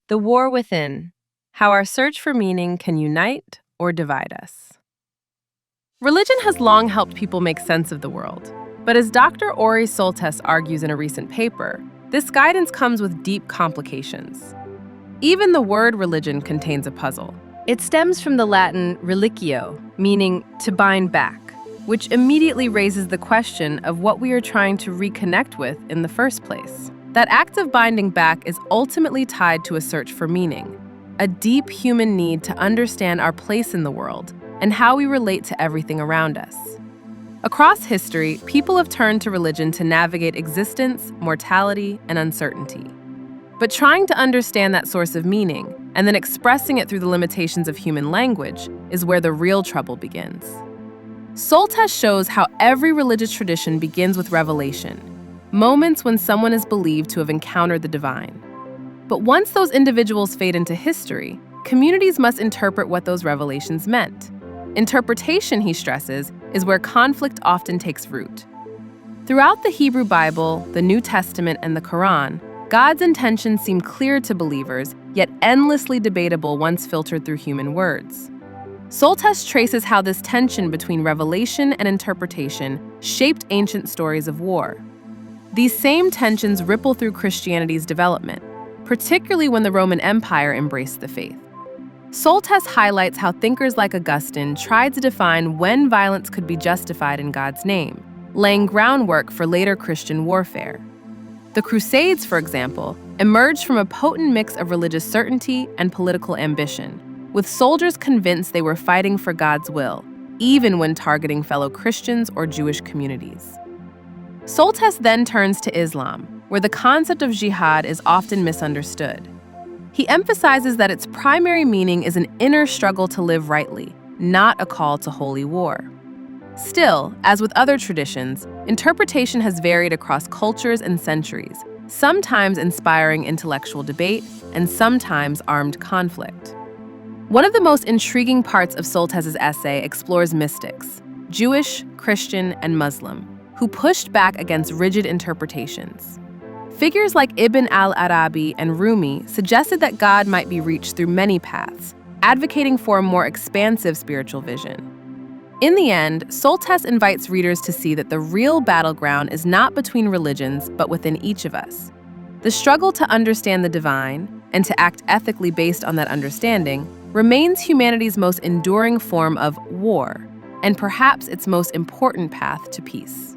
The War Within: How Our Search for Meaning Can Unite or Divide Us. Religion has long helped people make sense of the world. But as Dr. Ori Soltes argues in a recent paper, this guidance comes with deep complications. Even the word religion contains a puzzle. It stems from the Latin religio, meaning to bind back, which immediately raises the question of what we are trying to reconnect with in the first place. That act of binding back is ultimately tied to a search for meaning, a deep human need to understand our place in the world and how we relate to everything around us. Across history, people have turned to religion to navigate existence, mortality, and uncertainty. But trying to understand that source of meaning and then expressing it through the limitations of human language is where the real trouble begins. Soltes shows how every religious tradition begins with revelation, moments when someone is believed to have encountered the divine. But once those individuals fade into history, communities must interpret what those revelations meant. Interpretation, he stresses, is where conflict often takes root. Throughout the Hebrew Bible, the New Testament, and the Quran, God's intentions seem clear to believers, yet endlessly debatable once filtered through human words. Soltes traces how this tension between revelation and interpretation shaped ancient stories of war. These same tensions ripple through Christianity's development, particularly when the Roman Empire embraced the faith. Soltes highlights how thinkers like Augustine tried to define when violence could be justified in God's name, laying groundwork for later Christian warfare. The Crusades, for example, emerged from a potent mix of religious certainty and political ambition, with soldiers convinced they were fighting for God's will, even when targeting fellow Christians or Jewish communities. Soltes then turns to Islam, where the concept of jihad is often misunderstood. He emphasizes that its primary meaning is an inner struggle to live rightly, not a call to holy war. Still, as with other traditions, interpretation has varied across cultures and centuries, sometimes inspiring intellectual debate and sometimes armed conflict. One of the most intriguing parts of Soltes' essay explores mystics, Jewish, Christian, and Muslim, who pushed back against rigid interpretations. Figures like Ibn al-Arabi and Rumi suggested that God might be reached through many paths, advocating for a more expansive spiritual vision. In the end, Soltes invites readers to see that the real battleground is not between religions, but within each of us. The struggle to understand the divine, and to act ethically based on that understanding, remains humanity's most enduring form of war, and perhaps its most important path to peace.